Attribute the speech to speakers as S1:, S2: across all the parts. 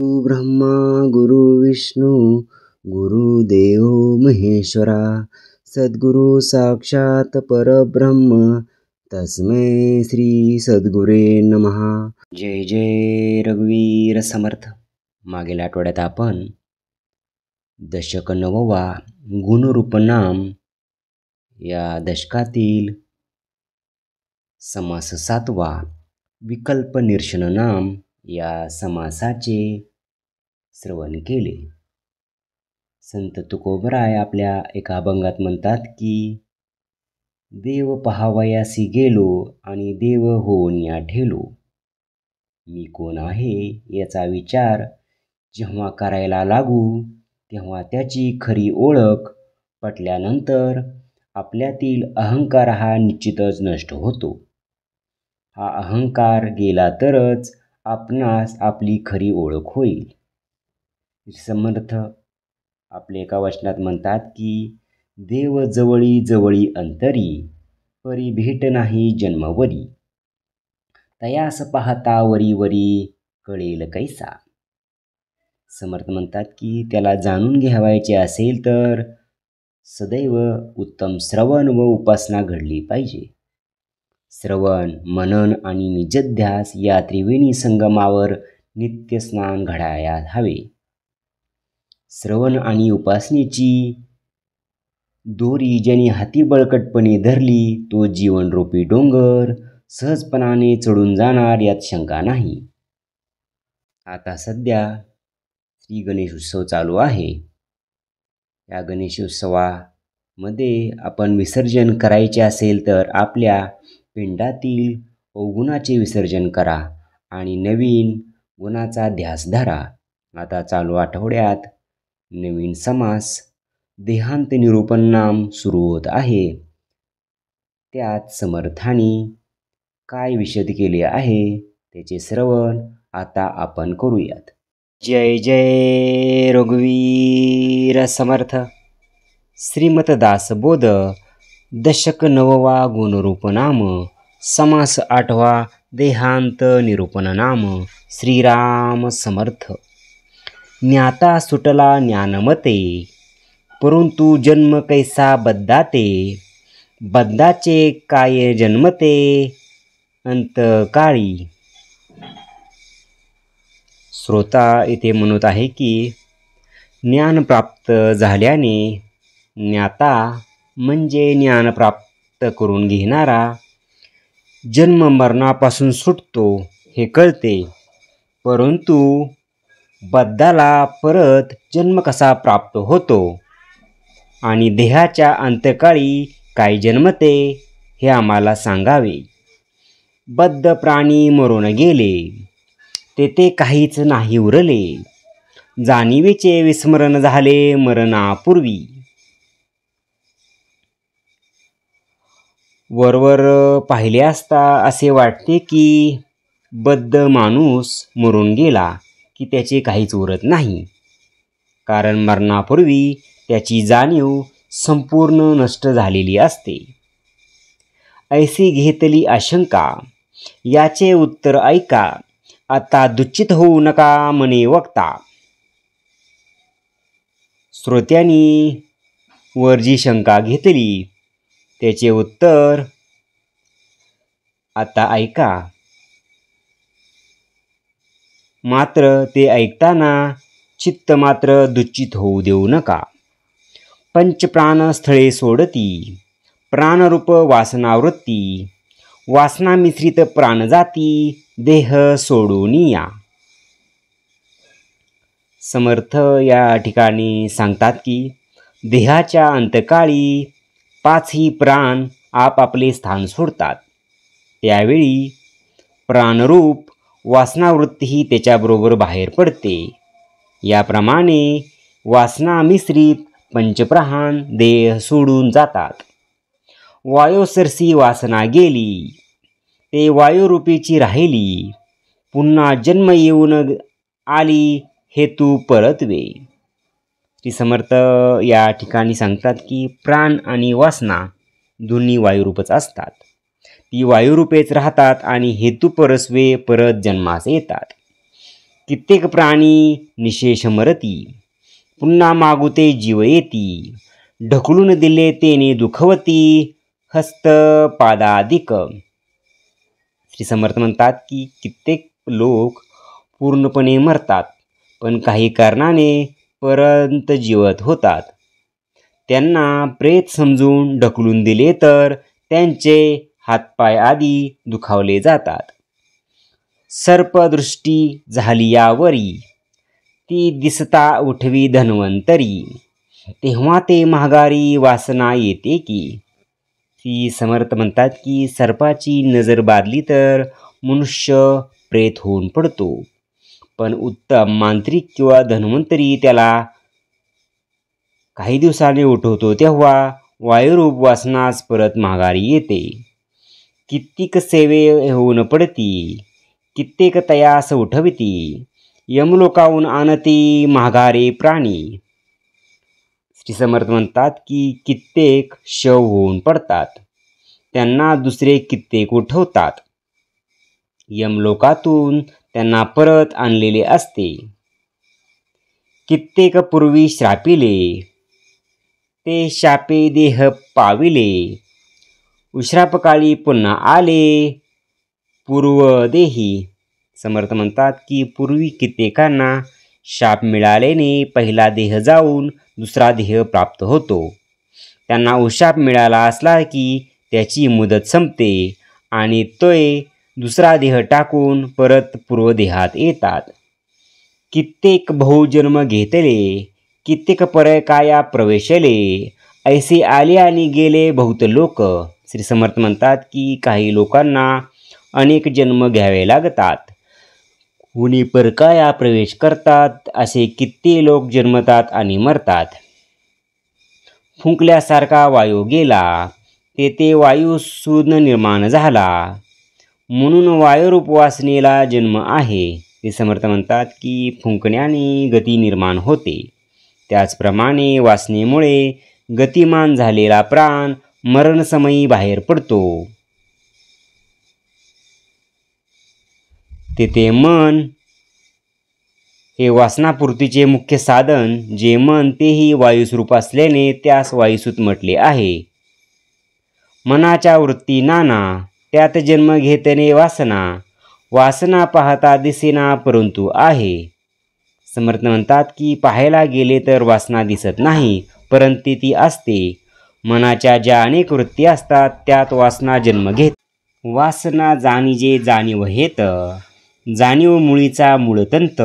S1: गुरु ब्रह्मा गुरु विष्णू गुरुदेव महेश्वरा सद्गुरु साक्षात परब्रह्म तस्मै श्री सद्गुरे नमः। जय जय रघुवीर समर्थ। मागील आठवड्यात आपण दशक 9वा गुणरूप नाम या दशकातील समास 7वा विकल्प निरशन नाम या समासाचे श्रवण केले। संत तुकोबराय आपल्या एका अभंगात म्हणतात की देव पहावयासी गेलो आणि देव होऊन या ठेलो। मी कोण आहे याचा विचार जेव्हा करायला लागू तेव्हा त्याची खरी ओळख पटल्यानंतर आपल्यातील अहंकार हा निश्चितच नष्ट होतो। हा अहंकार गेला तरच आपणास आपली खरी ओळख होईल। समर्थ आपले एका वचनात म्हणतात की देव जवळी जवळी अंतरी परी भेट नाही जन्मवरी तयास पाहता वरी वरी कळेल कैसा। समर्थ म्हणतात की त्याला जाणून घ्यावायचे असेल तर सदैव उत्तम श्रवण व उपासना घडली पाहिजे। श्रवण मनन आणि निजध्यास या त्रिवेणी संगमावर नित्य स्नान घडायला हवे। श्रवण आणि उपासनेची दोरी ज्याने हाती बळकटपणे धरली तो जीवनरूपी डोंगर सहजपणाने चढून जाणार यात शंका नाही। आता सध्या श्री गणेश उत्सव चालू आहे। या गणेश उत्सवामध्ये आपण विसर्जन करायचे असेल तर आपल्या पिंडातील अवगुणाचे विसर्जन करा आणि नवीन गुणाचा ध्यास धरा। आता चालू आठवड्यात नवीन समास देहांत निरूपण नाम सुरू होत आहे। त्यात समर्थाने काय विशद केले आहे त्याचे श्रवण आता आपण करूयात। जय जय रघुवीर समर्थ। श्रीमतदासबोध दशक 9वा गुणरूप नाम समास 8वा देहांत निरूपण नाम। श्रीराम समर्थ। ज्ञाता सुटला ज्ञानमते परंतु जन्म कैसा बद्धाते बद्धाचे काय जन्मते अंतकाळी। श्रोता इथे म्हणत आहे की ज्ञान प्राप्त झाल्याने ज्ञाता म्हणजे ज्ञान प्राप्त करून घेणारा जन्म मरणापासून सुटतो हे कळते, परंतु बद्धाला परत जन्म कसा प्राप्त होतो आणि देहाच्या अंतकाळी काय जन्मते हे आम्हाला सांगावे। बद्ध प्राणी मरून गेले तेथे काहीच नाही उरले जाणीवेचे विस्मरण झाले मरणापूर्वी। वरवर पाहिले असता असे वाटते की बद्ध माणूस मरून गेला की त्याचे काहीच उरत नाही, कारण मरणापूर्वी त्याची जाणीव संपूर्ण नष्ट झालेली असते। ऐसी घेतली आशंका याचे उत्तर ऐका आता दुःखित होऊ नका मने वक्ता। श्रोत्यांनी वर जी शंका घेतली त्याचे उत्तर आता ऐका, मात्र ते ऐकताना चित्त मात्र दुःखित होऊ देऊ नका। पंचप्राण स्थळे सोडती प्राणरूप वासनावृत्ती वासना मिश्रित प्राणजाती देह सोडून या। समर्थ या ठिकाणी सांगतात की देहाच्या अंतकाळी 5ही प्राण आपापले स्थान सोडतात, त्यावेळी प्राणरूप वासनावृत्तीही त्याच्याबरोबर बाहेर पडते। याप्रमाणे वासना मिश्रित पंचप्राण देह सोडून जातात। वायोसरसी वासना गेली ते वायुरूपीची राहिली पुन्हा जन्म येऊन आली हेतू परतवे। श्री समर्थ या ठिकाणी सांगतात की प्राण आणि वासना दोन्ही वायुरूपच असतात, ती वायुरूपेच राहतात आणि हेतू परस्वे परत जन्मास येतात। कित्येक प्राणी निशेष मरती, पुन्हा मागुते जीव येती, ढकलून दिले तेने दुखवती, हस्त पादादिक. श्री समर्थ म्हणतात की कित्येक लोक पूर्णपणे मरतात, पण काही कारणाने परत जीवत होतात. त्यांना प्रेत समजून ढकलून दिले तर त्यांचे हातपाय आदी दुखावले जातात. सर्पदृष्टी झाली यावरी, ती दिसता उठवी धन्वंतरी, तेव्हा ते महागारी वासना येते की. श्री समर्थ म्हणतात की सर्पाची नजर बाधली तर मनुष्य प्रेत होऊन पडतो, पण उत्तम मांत्रिक किंवा धन्वंतरी त्याला काही दिवसांनी उठवतो तेव्हा वायुरूप वासनाच परत माघारी येते. कित्येक सेवे होऊन पडती, कित्येक तयास उठविती, यमलोकाहून आणती माघारे प्राणी. श्री समर्थ म्हणतात की कित्येक शव होऊन पडतात, त्यांना दुसरे कित्येक उठवतात. यमलोकातून त्यांना परत आणलेले असते. कित्येक पूर्वी श्रापिले, ते शापे देह पाविले, उश्रापकाळी पुन्हा आले पूर्वदेही. समर्थ म्हणतात की पूर्वी कित्येकांना शाप मिळाल्याने पहिला देह जाऊन दुसरा देह प्राप्त होतो. त्यांना उशाप मिळाला असला की त्याची मुदत संपते आणि तोय दुसरा देह टाकून परत पूर्वदेहात येतात. कित्येक बहुजन्म घेतले, कित्येक परकाया प्रवेशले, ऐसे आले आणि गेले बहुत लोक. श्री समर्थ म्हणतात की काही लोकांना अनेक जन्म घ्यावे लागतात, कुणी परकाया प्रवेश करतात, असे किती लोक जन्मतात आणि मरतात. फुंकल्यासारखा वायू गेला, तेथे वायू शून्य निर्माण झाला, म्हणून वायुरूप वासनेला जन्म आहे. ते समर्थ म्हणतात की फुंकण्याने गती निर्माण होते, त्याचप्रमाणे वासनेमुळे गतिमान झालेला प्राण मरणसमयी बाहेर पडतो. तेथे मन हे वासनापूर्तीचे मुख्य साधन, जे मन तेही वायुस्वरूप असल्याने त्यास वायुसूत म्हटले आहे. मनाच्या वृत्ती नाना, त्यात जन्म घेतने वासना, वासना पाहता दिसेना परंतु आहे. समर्थ म्हणतात की पाहायला गेले तर वासना दिसत नाही, परंतु ती असते. मनाच्या ज्या अनेक वृत्ती असतात त्यात वासना जन्म घेत. वासना जाणीजे जाणीव हेत, जाणीव मुळीचा मूळतंत,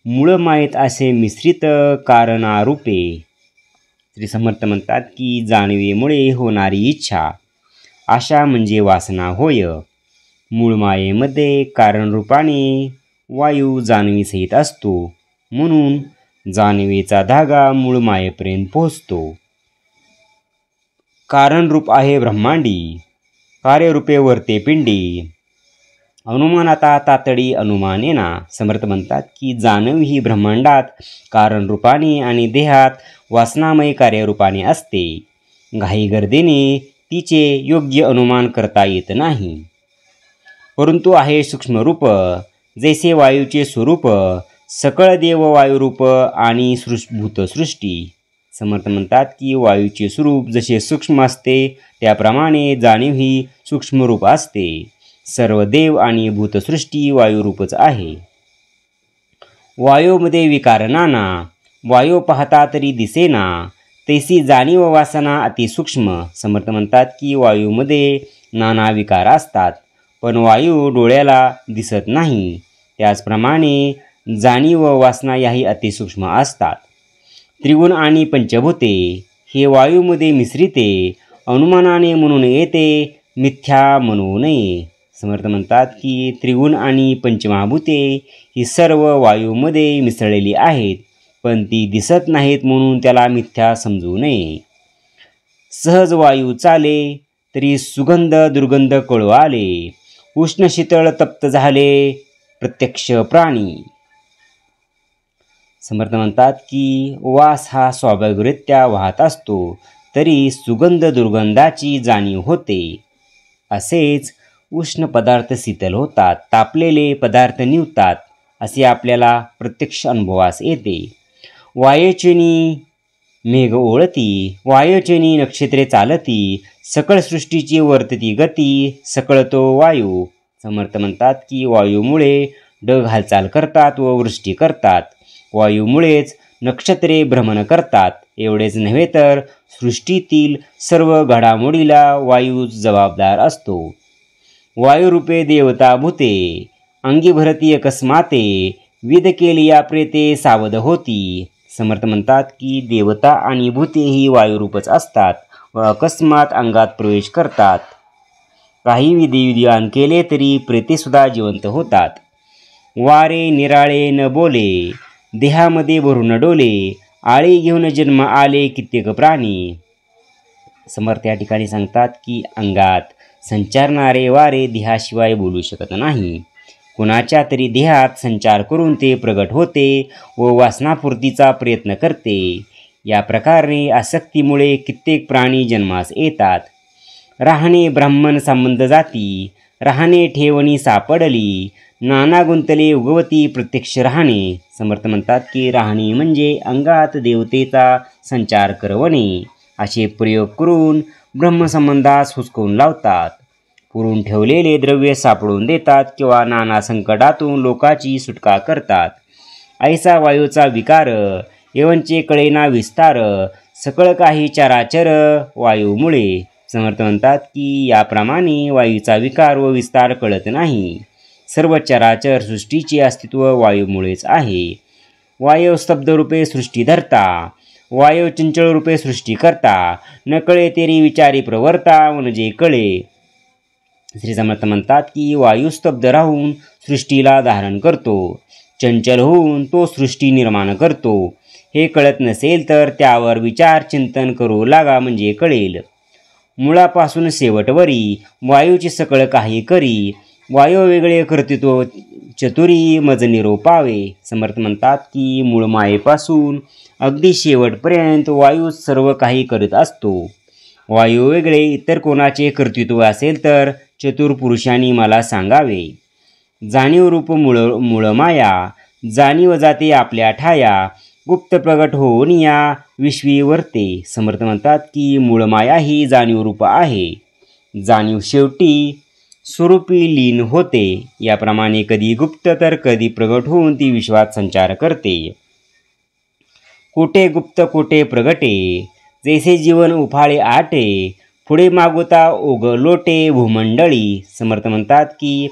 S1: मूळ माहीत असे मिश्रित कारणारूपे. श्री समर्थ म्हणतात की जाणीवेमुळे होणारी इच्छा, आशा म्हणजे वासना होय. मूळ मायेमध्ये कारणरूपाने वायू जाणीवीसहित असतो, म्हणून जाणीवेचा धागा मूळ मायेपर्यंत पोहोचतो. कारणरूप आहे ब्रह्मांडी, कार्यरूपे वर्ते पिंडी, अनुमानाता तातडी अनुमानेना. समर्थ म्हणतात की जाणीव ही ब्रह्मांडात कारणरूपाने आणि देहात वासनामय कार्यरूपाने असते. घाईगर्दीने तिचे योग्य अनुमान करता येत नाही, परंतु आहे सूक्ष्मरूप, जैसे वायूचे स्वरूप, सकळ देव वायुरूप आणि भूतसृष्टी. समर्थ म्हणतात की वायूचे स्वरूप जसे सूक्ष्म असते त्याप्रमाणे जाणीव ही सूक्ष्मरूप असते. सर्व देव आणि भूतसृष्टी वायुरूपच आहे. वायूमध्ये विकार नाना, वायू पाहता तरी दिसेना, तैसी जाणीव वासना अतिसूक्ष्म. समर्थ म्हणतात की वायूमध्ये नाना विकार असतात, पण वायू डोळ्याला दिसत नाही. त्याचप्रमाणे जाणीव वासना याही अतिसूक्ष्म असतात. त्रिगुण आणि पंचभूते हे वायूमध्ये मिश्रिते, अनुमानाने म्हणून येते, मिथ्या म्हणू नये. समर्थ म्हणतात की त्रिगुण आणि पंचमहाभूते ही सर्व वायूमध्ये मिसळलेली आहेत, पण ती दिसत नाहीत म्हणून त्याला मिथ्या समजू नये. सहज वायू चाले तरी सुगंध दुर्गंध कळू आले, उष्ण शीतळ तप्त झाले प्रत्यक्ष प्राणी. समर्थ म्हणतात की वास हा स्वाभाविकरित्या वाहत असतो, तरी सुगंध दुर्गंधाची जाणीव होते. असेच उष्ण पदार्थ शीतल होतात, तापलेले पदार्थ निवतात, असे आपल्याला प्रत्यक्ष अनुभवास येते. वायुचनी मेघ ओळती, वायुचनी नक्षत्रे चालती, सकळ सृष्टीची वर्तती गती, सकळ तो वायू. समर्थ म्हणतात की वायूमुळे ढग हालचाल करतात व वृष्टी करतात. वायूमुळेच नक्षत्रे भ्रमण करतात. एवढेच नव्हे तर सृष्टीतील सर्व घडामोडीला वायू जबाबदार असतो. वायुरूपे देवता भूते, अंगी भरती अकस्माते, विद केली या प्रेते सावध होती. समर्थ म्हणतात की देवता आणि भूते ही वायुरूपच असतात व अकस्मात अंगात प्रवेश करतात. काही विधिविधान केले तरी प्रेतेसुद्धा जिवंत होतात. वारे निराळे न बोले, देहामध्ये भरून डोले, आळी घेऊन जन्म आले कित्येक प्राणी. समर्थ या ठिकाणी सांगतात की अंगात संचारणारे वारे देहाशिवाय बोलू शकत नाही. कुणाच्या तरी देहात संचार करून ते प्रगट होते व वासनापूर्तीचा प्रयत्न करते. या प्रकारे आसक्तीमुळे कित्येक प्राणी जन्मास येतात. राहणे ब्राह्मण संबंध जाती, राहणे ठेवणी सापडली, नाना गुंतले उगवती प्रत्यक्ष राहणे. समर्थ म्हणतात की राहणे म्हणजे अंगात देवतेचा संचार करवणे. असे प्रयोग करून ब्रह्मसंबंधास हुसकवून लावतात. पुरून ठेवलेले द्रव्य सापडून देतात किंवा नाना संकटातून लोकाची सुटका करतात. ऐसा वायूचा विकार, एवंचे कळेना विस्तार, सकळ काही चराचर वायूमुळे. समर्थ म्हणतात की याप्रमाणे वायूचा विकार व विस्तार कळत नाही. सर्व चराचर सृष्टीचे अस्तित्व वायूमुळेच आहे. वायू स्तब्धरूपे सृष्टी धरता, वायू चंचळ रूपे सृष्टी करता, न कळे तेरी विचारी प्रवर्ता, म्हणजे कळे. श्री समर्थ म्हणतात की वायू स्तब्ध राहून सृष्टीला धारण करतो, चंचल होऊन तो सृष्टी निर्माण करतो. हे कळत नसेल तर त्यावर विचार चिंतन करू लागा, म्हणजे कळेल. मुळापासून शेवटवरी वायूची सकळ काही करी, वायू वेगळे कर्तृत्व चतुरी मज निरोपावे. समर्थ म्हणतात की मूळ मायेपासून अगदी शेवटपर्यंत वायू सर्व काही करत असतो. वायू वेगळे इतर कोणाचे कर्तृत्व असेल तर चतुर पुरुषांनी मला सांगावे. जाणीव रूप मूळ माया, जाणीव जाते आपल्या ठाया, गुप्त प्रगट होऊन या विश्वी वर्ते. समर्थ म्हणतात की मूळ माया ही जाणीव रूप आहे. जाणीव शेवटी स्वरूपी लीन होते. याप्रमाणे कधी गुप्त तर कधी प्रगट होऊन ती विश्वात संचार करते. कोठे गुप्त कोठे प्रगटे, जैसे जीवन उफाळे आटे, पुढे मागोता ओघ लोटे भूमंडळी. समर्थ म्हणतात की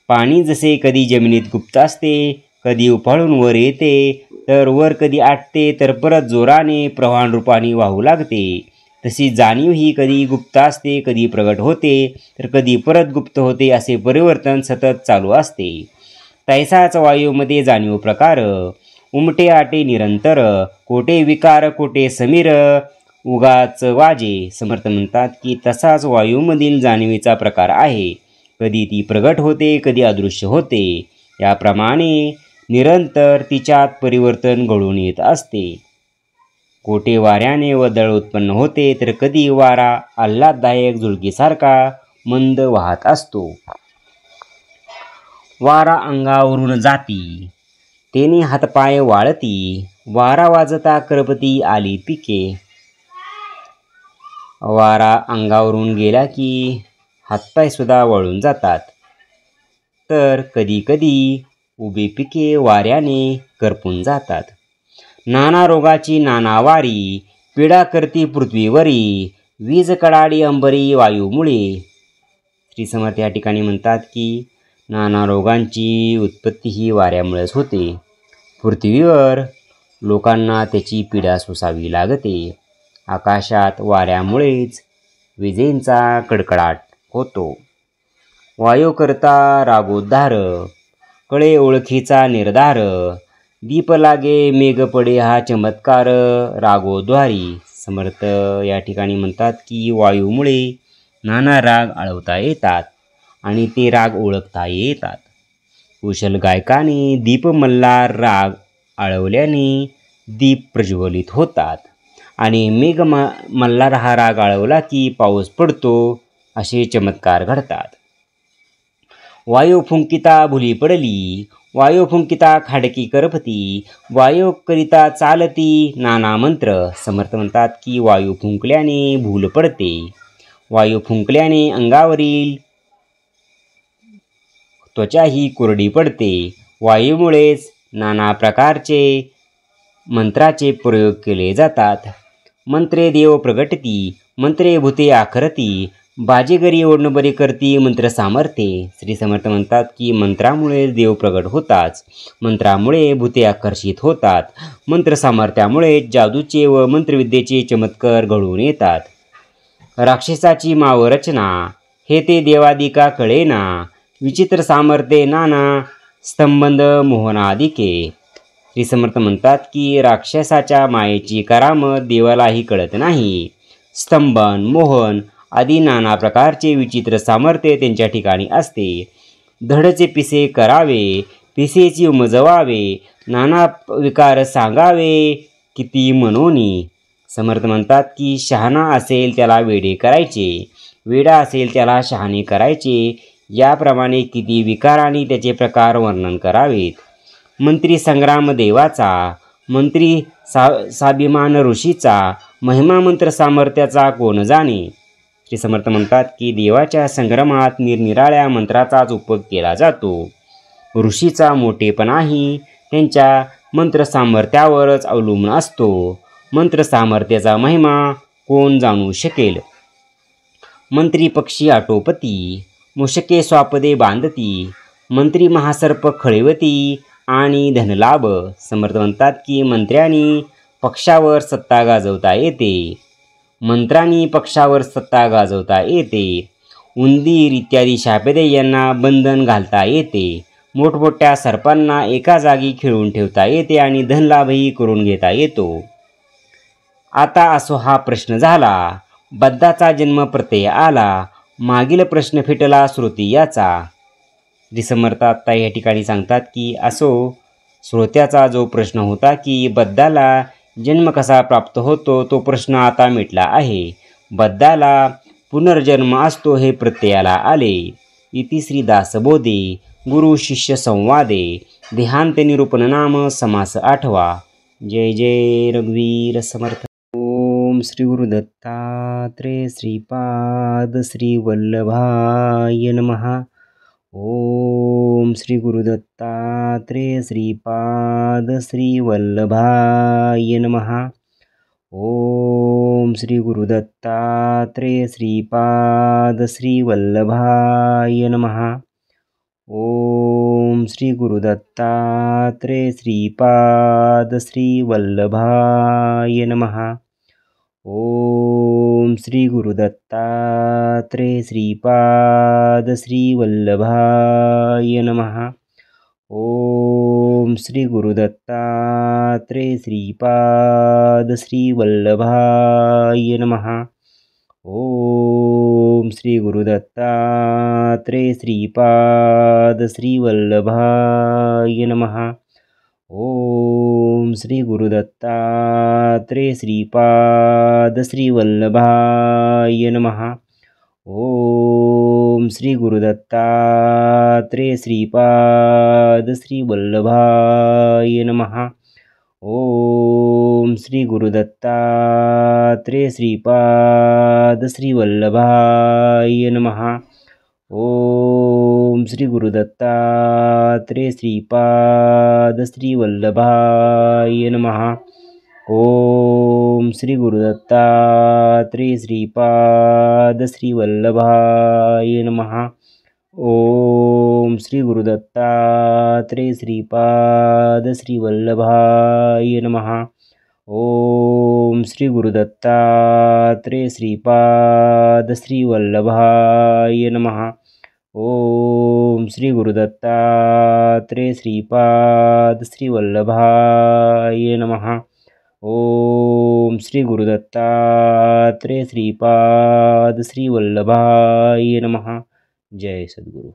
S1: पाणी जसे कधी जमिनीत गुप्त असते, कधी उफाळून वर येते, तर वर कधी आटते तर परत जोराने प्रवाहान रूपाने वाहू लागते. तशी जाणीव ही कधी गुप्त असते, कधी प्रगट होते, तर कधी परत गुप्त होते. असे परिवर्तन सतत चालू असते. तैसाच वायूमध्ये जाणीव प्रकार, उमटे आटे निरंतर, कोठे विकार कोठे समीर, उगाच वाजे. समर्थ म्हणतात की तसाच वायूमधील जाणीवेचा प्रकार आहे. कधी ती प्रगट होते, कधी अदृश्य होते. याप्रमाणे निरंतर तिच्यात परिवर्तन घडून येत असते. कोठे वाऱ्याने वदळ उत्पन्न होते, तर कधी वारा आल्हाददायक झुळकीसारखा मंद वाहत असतो. वारा अंगावरून जाती, तेने हातपाय वाळती, वारा वाजता करपती आली पिके. वारा अंगावरून गेला की हातपायसुद्धा वाळून जातात. तर कधी कधी उभी पिके वाऱ्याने करपून जातात. नाना रोगाची नाना वारी, पीडा करती पृथ्वीवरी, वीज कडाडी अंबरी वायूमुळे. श्री समर्थ या ठिकाणी म्हणतात की नाना रोगांची उत्पत्ती ही वाऱ्यामुळेच होते. पृथ्वीवर लोकांना त्याची पीडा सोसावी लागते. आकाशात वाऱ्यामुळेच विजेंचा कडकडाट होतो. वायू करता रागोद्धार, कळे ओळखीचा निर्धार, दीप लागे मेघ पडे हा चमत्कार रागोद्वारी. समर्थ या ठिकाणी म्हणतात की वायूमुळे नाना राग आळवता येतात आणि ते राग ओळखता येतात. कुशल गायकाने दीप मल्हार राग आळवल्याने दीप प्रज्वलित होतात आणि मेघ मल्हार हा राग आळवला की पाऊस पडतो. असे चमत्कार घडतात. वायू फुंकिता भुली पडली, वायो फुंकिता खाडकी करपती, वायो करिता चालती नाना मंत्र. समर्थ म्हणतात की वायू फुंकल्याने भूल पडते, वायू फुंकल्याने अंगावरील त्वचा ही कोरडी पडते. वायूमुळेच नाना प्रकारचे मंत्राचे प्रयोग केले जातात. मंत्रे देव प्रगटती, मंत्रे भूते आखरती, बाजेगरी ओढण बरी करती मंत्र सामर्थ्ये. श्री समर्थ म्हणतात की मंत्रामुळे देव प्रगट होतात, मंत्रामुळे भूते आकर्षित होतात, मंत्र सामर्थ्यामुळे जादूचे व मंत्रविद्येचे चमत्कार घडून येतात. राक्षसाची माव रचना, हे ते देवादिका कळेना, विचित्र सामर्थ्ये नाना, स्तंभंद मोहनादिके. श्री समर्थ म्हणतात की राक्षसाच्या मायेची करामत देवालाही कळत नाही. स्तंभन, मोहन आदी नाना प्रकारचे विचित्र सामर्थ्य त्यांच्या ठिकाणी असते. धडचे पिसे करावे, पिसेची उमजवावे, नाना विकार सांगावे किती मनोनी. समर्थ म्हणतात की शहाणा असेल त्याला वेडे करायचे, वेडा असेल त्याला शहाणे करायचे, याप्रमाणे किती विकारांनी त्याचे प्रकार वर्णन करावेत. मंत्री संग्राम देवाचा, मंत्री स्वाभिमान ऋषीचा, महिमा मंत्र सामर्थ्याचा कोण जाणे. श्री समर्थ म्हणतात की देवाच्या संग्रामात निरनिराळ्या मंत्राचाच उपयोग केला जातो. ऋषीचा मोठेपणाही त्यांच्या मंत्र सामर्थ्यावरच अवलंबून असतो. मंत्र सामर्थ्याचा महिमा कोण जाणू शकेल. मंत्री पक्षी आटोपती, मुशके स्वापदे बांधती, मंत्री महासर्प खळीवती आणि धनलाभ. समर्थ म्हणतात की मंत्र्यांनी पक्षावर सत्ता गाजवता येते, मंत्रांनी पक्षावर सत्ता गाजवता येते. उंदीर इत्यादी शापेदे यांना बंधन घालता येते, मोठमोठ्या सर्पांना एका जागी खिळून ठेवता येते आणि धनलाभही करून घेता येतो. आता असो हा प्रश्न झाला, बद्धाचा जन्म प्रत्यय आला, मागील प्रश्न फिटला श्रुती याचा. श्री समर्थ आत्ता या ठिकाणी सांगतात की असो श्रोत्याचा जो प्रश्न होता की बद्धाला जन्म कसा प्राप्त होतो, तो प्रश्न आता मिटला आहे. बद्धाला पुनर्जन्म असतो हे प्रत्ययाला आले. इति श्री दासबोधे गुरु शिष्य संवादे देहांत निरूपण नाम समास 8वा. जय जय रघुवीर समर्थ. ओम श्री गुरुदत्तात्रेय श्रीपाद श्री वल्लभाय नमः. ओम श्री गुरुदत्तात्रेय श्रीपाद श्री वल्लभाय नमः. ओम श्री गुरुदत्तात्रेय श्रीपाद श्री वल्लभाय नमः. ओम श्री गुरुदत्तात्रेय श्रीपाद श्री वल्लभाय नमः. ओम श्री गुरुदत्तात्रेय श्रीपाद श्री वल्लभाय नमः. ओम श्री गुरुदत्तात्रेय श्रीपाद श्री वल्लभाय नमः. ओम श्री गुरुदत्तात्रेय श्रीपाद श्री वल्लभाय नमः. ओम श्री गुरुदत्तात्रेय श्रीपाद श्री वल्लभाय नमः. ओम श्री गुरुदत्तात्रेय श्रीपाद श्री वल्लभाय नमः. ओम श्री गुरुदत्तात्रेय श्रीपाद श्री वल्लभाय नमः. ओम श्री गुरुदत्तात्रेय श्रीपाद श्री वल्लभाय नमः. ओम श्री गुरुदत्तात्रेय श्रीपाद श्री वल्लभाय नमः. ओम श्री गुरुदत्तात्रेय श्रीपाद श्री वल्लभाय नमः. ओम श्री गुरुदत्तात्रेय श्रीपाद श्री वल्लभाय नमः. ओम श्री गुरुदत्तात्रेय श्रीपाद श्री वल्लभाय नमः. ओम श्री गुरुदत्तात्रेय श्रीपाद श्री वल्लभाय नमः. जय सद्गुरु.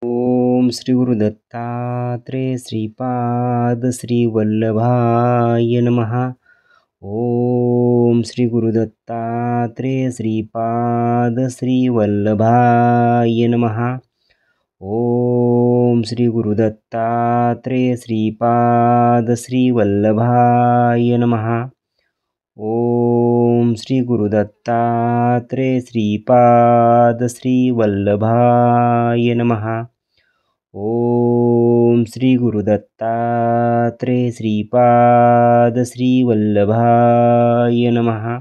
S1: ओम श्री गुरुदत्तात्रेय श्रीपाद श्री वल्लभाय नमः. ओम श्री गुरुदत्तात्रेय श्रीपाद श्री वल्लभाय नमः. ओम श्री गुरुदत्तात्रेय श्रीपाद श्रीवल्लभाय नमः. ओम श्री गुरुदत्तात्रेय श्रीपाद श्रीवल्लभाय नमः. ओम श्री गुरुदत्तात्रेय श्रीपाद श्रीवल्लभाय नमः.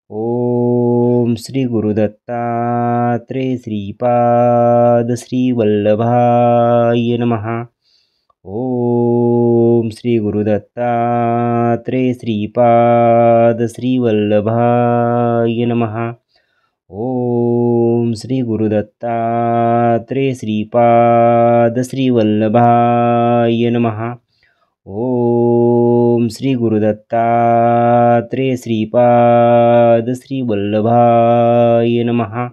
S1: ओम श्री गुरुदत्तात्रेय श्रीपाद श्रीवल्लभाय नमः. ओम श्री गुरुदत्तात्रेय श्रीपाद श्रीवल्लभाय नमः. ओम श्री गुरुदत्तात्रेय श्रीपाद श्रीवल्लभाय नमः. ओम श्री गुरुदत्तात्रेय श्रीपाद श्रीवल्लभाय नमः.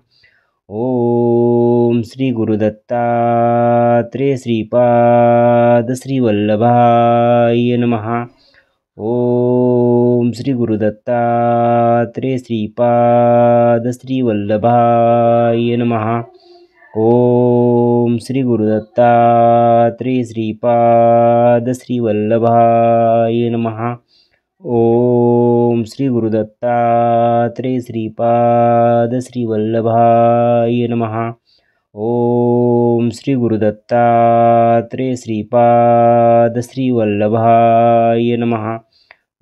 S1: ओम श्री गुरुदत्तात्रेय श्रीपाद श्रीवल्लभाय नमः. ओम श्री गुरुदत्तात्रेय श्रीपाद श्रीवल्लभाय नमः. ओम श्री गुरुदत्तात्रेय श्रीपाद श्रीवल्लभाय नमः. ओम श्री गुरुदत्तात्रेय श्रीपाद श्रीवल्लभाय नमः. ओम श्री गुरुदत्तात्रेय श्रीपाद श्रीवल्लभाय नमः.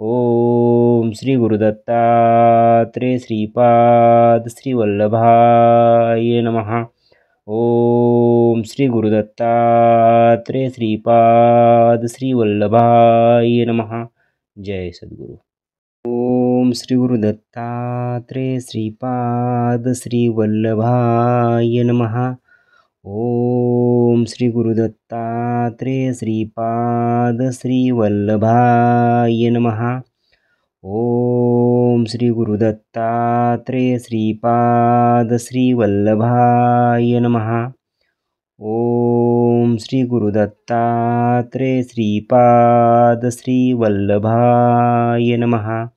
S1: ओम श्री गुरुदत्तात्रेय श्रीपाद श्रीवल्लभाय नमः. ओम श्री गुरुदत्तात्रेय श्रीपाद श्रीवल्लभाय नमः. जय सद्गुरु. ओम श्री गुरुदत्तात्रेय श्रीपाद श्रीवल्लभाय नमः. ओम श्री गुरुदत्तात्रेय श्रीपाद श्रीवल्लभाय नमः. ओम श्री गुरुदत्तात्रेय श्रीपाद श्रीवल्लभाय नमः. ओम श्री गुरुदत्तात्रेय श्रीपाद श्रीवल्लभाय नमः.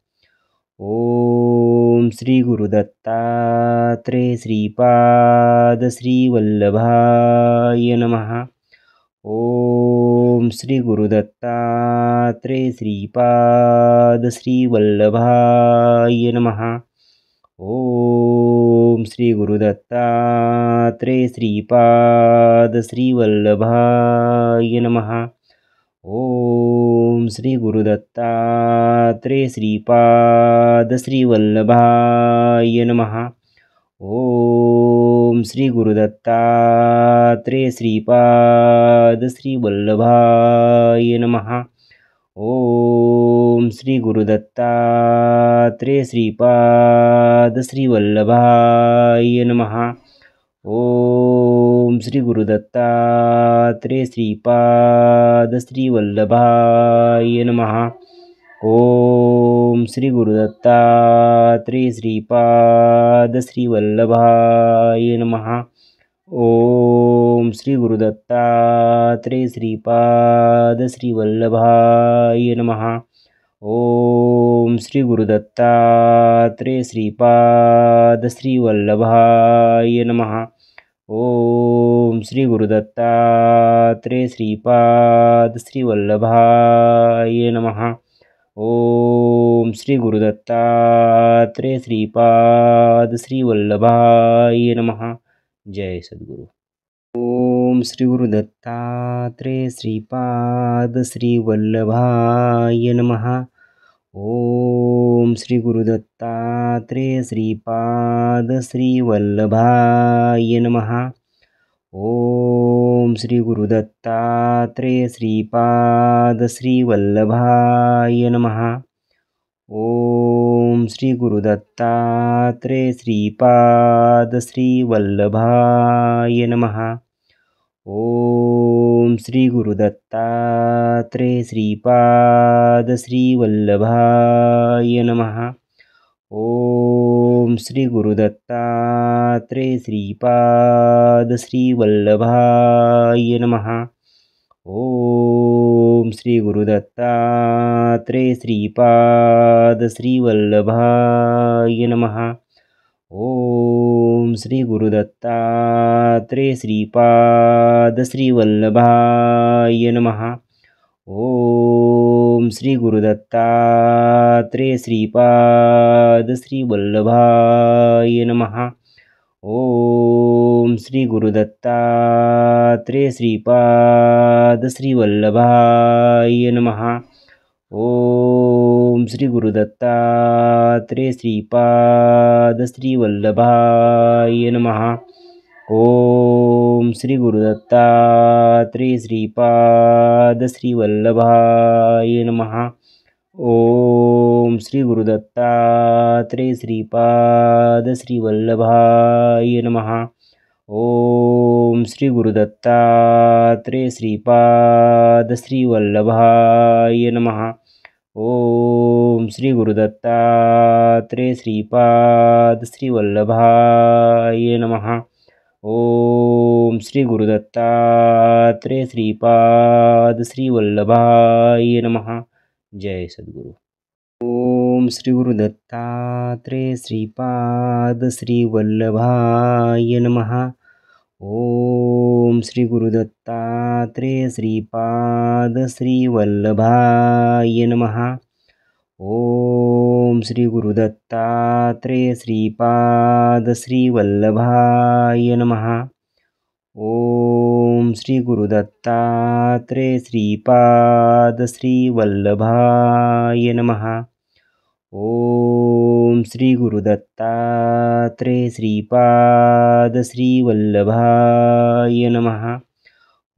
S1: ओम श्री गुरुदत्तात्रेय श्रीपाद श्रीवल्लभाय नमः. ओम श्री गुरुदत्तात्रेय श्रीपाद श्रीवल्लभाय नमः. ओम श्री गुरुदत्तात्रेय श्रीपाद श्रीवल्लभाय नमः. ओम श्री गुरुदत्तात्रेय श्रीपाद श्रीवल्लभाय नमः. ओम श्री गुरुदत्तात्रेय श्रीपाद श्रीवल्लभाय नमः. ओम श्री गुरुदत्तात्रेय श्रीपाद श्रीवल्लभाय नमः. ओम श्री गुरुदत्तात्रेय श्रीपाद श्रीवल्लभाय नमः. ओम श्री गुरुदत्तात्रेय श्रीपाद श्रीवल्लभाय नमः. ओम श्री गुरुदत्तात्रेय श्रीपाद श्रीवल्लभाय नमः. ओम श्री गुरुदत्तात्रेय श्रीपाद श्रीवल्लभाय नमः. ओम श्री गुरुदत्तात्रेय श्रीपाद श्रीवल्लभाय नमः. ओम श्री गुरुदत्तात्रेय श्रीपाद श्रीवल्लभाय नमः. जय सद्गुरु. ओम श्री गुरुदत्तात्रेय श्रीपाद श्रीवल्लभाय नमः. ओम श्री गुरुदत्तात्रेय श्रीपाद श्रीवल्लभाय नमः. ओम श्री गुरुदत्तात्रेय श्रीपाद श्रीवल्लभाय नमः. ओम श्री गुरुदत्तात्रेय श्रीपाद श्रीवल्लभाय नमः. ओम श्री गुरुदत्तात्रेय श्रीपाद श्रीवल्लभाय नमः. ओम श्री गुरुदत्तात्रेय श्रीपाद श्रीवल्लभाय नमः. ओम श्री गुरुदत्तात्रेय श्रीपाद श्रीवल्लभाय नमः. ओम श्री गुरुदत्तात्रेय श्रीपाद श्रीवल्लभाय नमः। ओम श्री गुरुदत्तात्रेय श्रीपाद श्रीवल्लभाय नमः। ओम श्री गुरुदत्तात्रेय श्रीपाद श्रीवल्लभाय नमः। ओम श्री गुरुदत्तात्रेय श्रीपाद श्रीवल्लभाय नमः। ओम श्री गुरुदत्तात्रेय श्रीपाद श्रीवल्लभाय नमः। ओम श्री गुरुदत्तात्रेय श्रीपाद श्रीवल्लभाय नमः। ओम श्री गुरुदत्तात्रेय श्रीपाद श्रीवल्लभाय नमः। ओम श्री गुरुदत्तात्रेय श्रीपाद श्रीवल्लभाय नमः। ओम श्री गुरुदत्तात्रेय श्रीपाद श्रीवल्लभाय नमः। जय सद्गुरु। ओम श्री गुरुदत्तात्रेय श्रीपाद श्रीवल्लभाय नमः। ओम श्री गुरुदत्तात्रेय श्रीपाद श्रीवल्लभाय नमः। ओम श्री गुरुदत्तात्रेय श्रीपाद श्रीवल्लभाय नमः। ओम श्री गुरुदत्तात्रेय श्रीपाद श्रीवल्लभाय नमः। ओम श्री गुरुदत्तात्रेय श्रीपाद श्रीवल्लभाय नमः।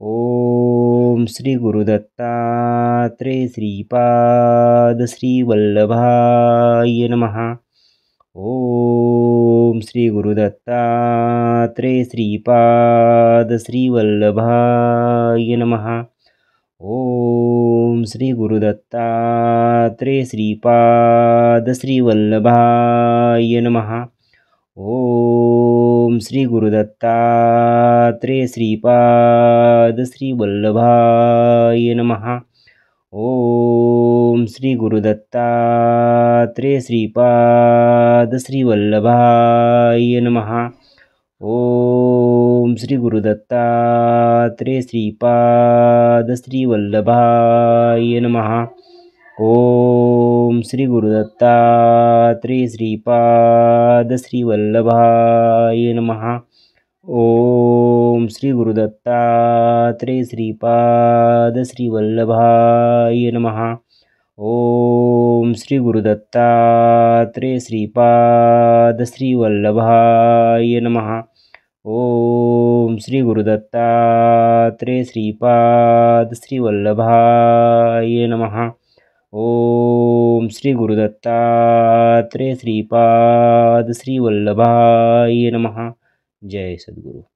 S1: ओम श्री गुरुदत्तात्रेय श्रीपाद श्रीवल्लभाय नमः। ओम श्री गुरुदत्तात्रेय श्रीपाद श्रीवल्लभाय नमः। ओम श्री गुरुदत्तात्रेय श्रीपाद श्रीवल्लभाय नमः। ओम श्री गुरुदत्तात्रेय श्रीपाद श्रीवल्लभाय नमः। ओम श्री गुरुदत्तात्रेय श्रीपाद श्रीवल्लभाय नमः। ओम श्री गुरुदत्तात्रेय श्रीपाद श्रीवल्लभाय नमः। ओम श्री गुरुदत्तात्रेय श्रीपाद श्रीवल्लभाय नमः। ओम श्री गुरुदत्तात्रेय श्रीपाद श्रीवल्लभाय नमः। ओम श्री गुरुदत्तात्रेय श्रीपाद श्रीवल्लभाय नमः। ओम श्री गुरुदत्तात्रेय श्रीपाद श्रीवल्लभाय नमः। ओम श्री गुरुदत्तात्रेय श्रीपाद श्रीवल्लभाय नमः। जय सद्गुरु।